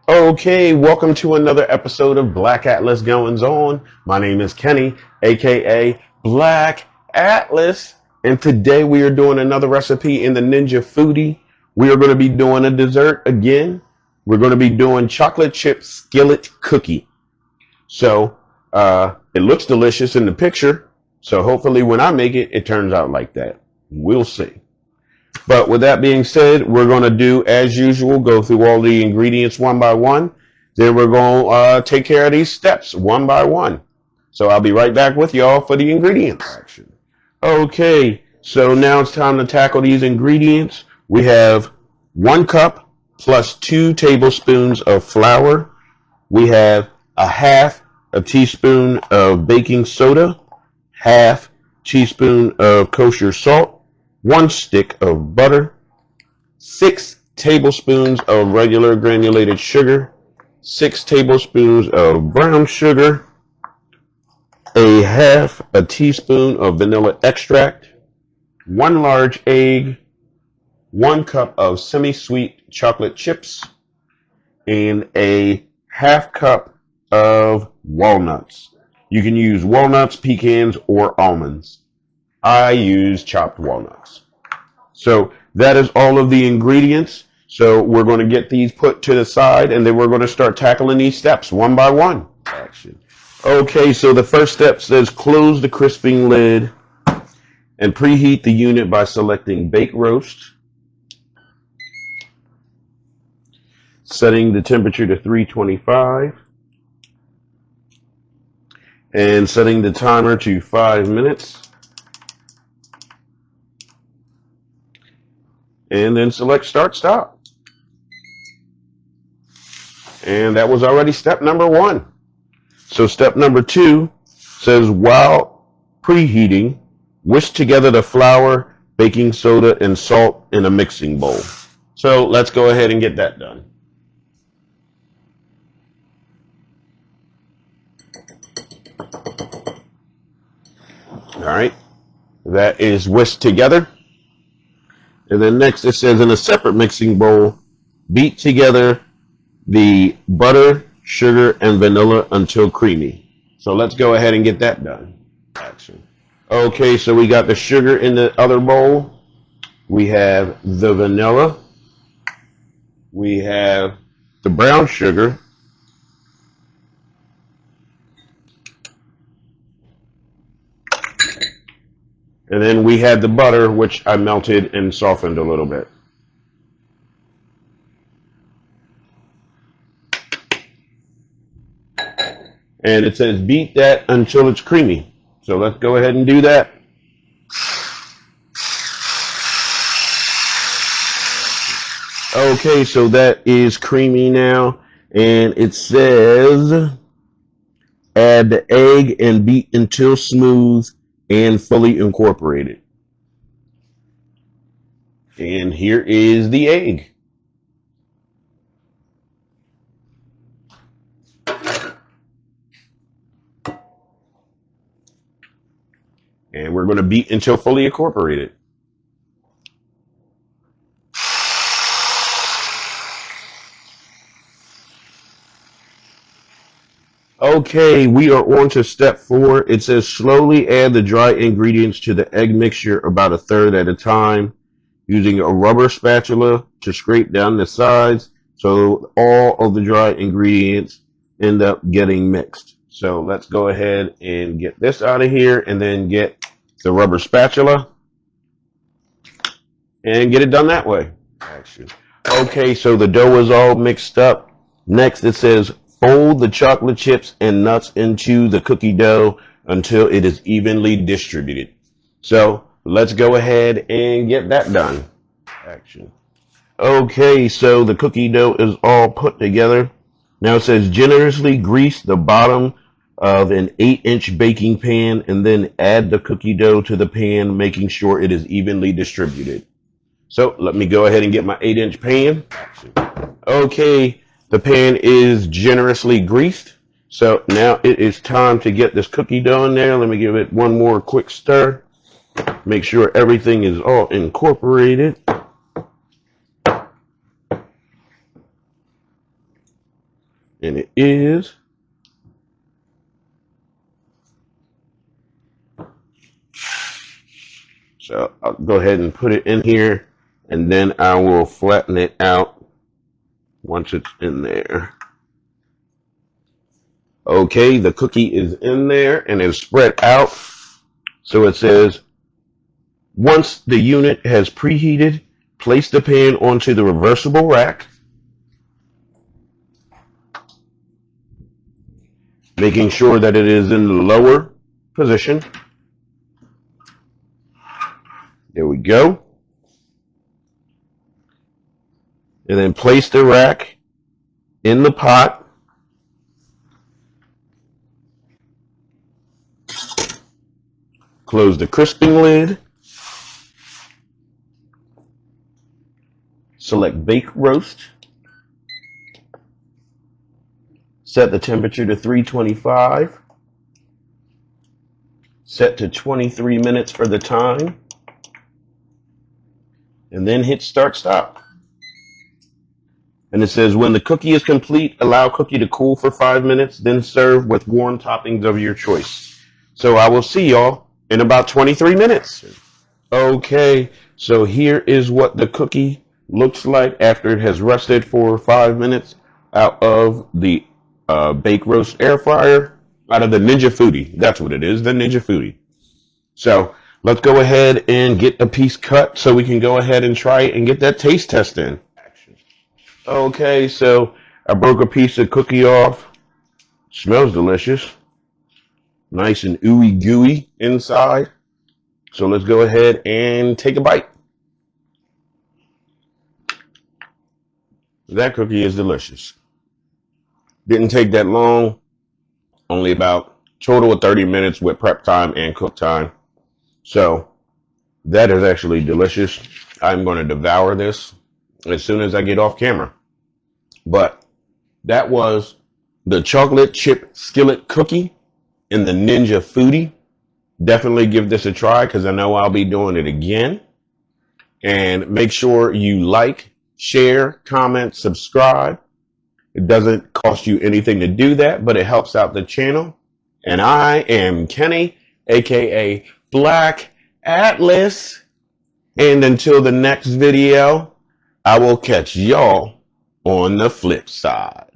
Okay, welcome to another episode of Black Atlas Goings On. My name is Kenny, aka Black Atlas, and today we are doing another recipe in the Ninja Foodi. We are going to be doing a dessert again. We're going to be doing chocolate chip skillet cookie. So, it looks delicious in the picture. So hopefully when I make it, it turns out like that. We'll see. But with that being said, we're going to do, as usual, go through all the ingredients one by one. Then we're going to take care of these steps one by one. So I'll be right back with y'all for the ingredients. Okay, so now it's time to tackle these ingredients. We have 1 cup plus 2 tablespoons of flour. We have a half a teaspoon of baking soda, half teaspoon of kosher salt, 1 stick of butter, 6 tablespoons of regular granulated sugar, 6 tablespoons of brown sugar, a half a teaspoon of vanilla extract, 1 large egg, 1 cup of semi-sweet chocolate chips, and a half cup of walnuts. You can use walnuts, pecans, or almonds. I use chopped walnuts. So that is all of the ingredients. So we're going to get these put to the side, and then we're going to start tackling these steps one by one. Action. Okay, so the first step says close the crisping lid and preheat the unit by selecting bake roast, setting the temperature to 325, and setting the timer to 5 minutes. And then select start stop. And that was already step number 1. So step number 2 says while preheating, whisk together the flour, baking soda, and salt in a mixing bowl. So let's go ahead and get that done. All right, that is whisked together. And then next it says in a separate mixing bowl, beat together the butter, sugar, and vanilla until creamy. So let's go ahead and get that done. Action. Okay, so we got the sugar in the other bowl. We have the vanilla. We have the brown sugar. And then we had the butter, which I melted and softened a little bit. And it says beat that until it's creamy. So let's go ahead and do that. Okay, so that is creamy now. And it says add the egg and beat until smooth and fully incorporated. And here is the egg. And we're going to beat until fully incorporated. Okay, we are on to step 4. It says slowly add the dry ingredients to the egg mixture about a third at a time, using a rubber spatula to scrape down the sides so all of the dry ingredients end up getting mixed. So let's go ahead and get this out of here and then get the rubber spatula and get it done that way. Okay, so the dough is all mixed up. Next it says fold the chocolate chips and nuts into the cookie dough until it is evenly distributed. So let's go ahead and get that done. Action. Okay, so the cookie dough is all put together. Now it says generously grease the bottom of an 8-inch baking pan and then add the cookie dough to the pan, making sure it is evenly distributed. So let me go ahead and get my 8-inch pan. Okay, the pan is generously greased. So now it is time to get this cookie dough in there. Let me give it one more quick stir. Make sure everything is all incorporated. And it is so I'll go ahead and put it in here, and then I will flatten it out once it's in there. Okay, the cookie is in there and it's spread out. So it says, once the unit has preheated, place the pan onto the reversible rack, making sure that it is in the lower position. There we go. And then place the rack in the pot. Close the crisping lid. Select bake roast. Set the temperature to 325. Set to 23 minutes for the time. And then hit start stop. And it says, when the cookie is complete, allow cookie to cool for 5 minutes, then serve with warm toppings of your choice. So I will see y'all in about 23 minutes. Okay, so here is what the cookie looks like after it has rested for 5 minutes out of the bake roast air fryer, out of the Ninja Foodi. That's what it is, the Ninja Foodi. So let's go ahead and get a piece cut so we can go ahead and try it and get that taste test in. Okay, so I broke a piece of cookie off. Smells delicious. Nice and ooey gooey inside. So let's go ahead and take a bite. That cookie is delicious. Didn't take that long. Only about total of 30 minutes with prep time and cook time. So that is actually delicious. I'm going to devour this as soon as I get off camera. But that was the chocolate chip skillet cookie in the Ninja Foodi. Definitely give this a try because I know I'll be doing it again. And make sure you like, share, comment, subscribe. It doesn't cost you anything to do that, but it helps out the channel. And I am Kenny, aka Black Atlas. And until the next video, I will catch y'all on the flip side.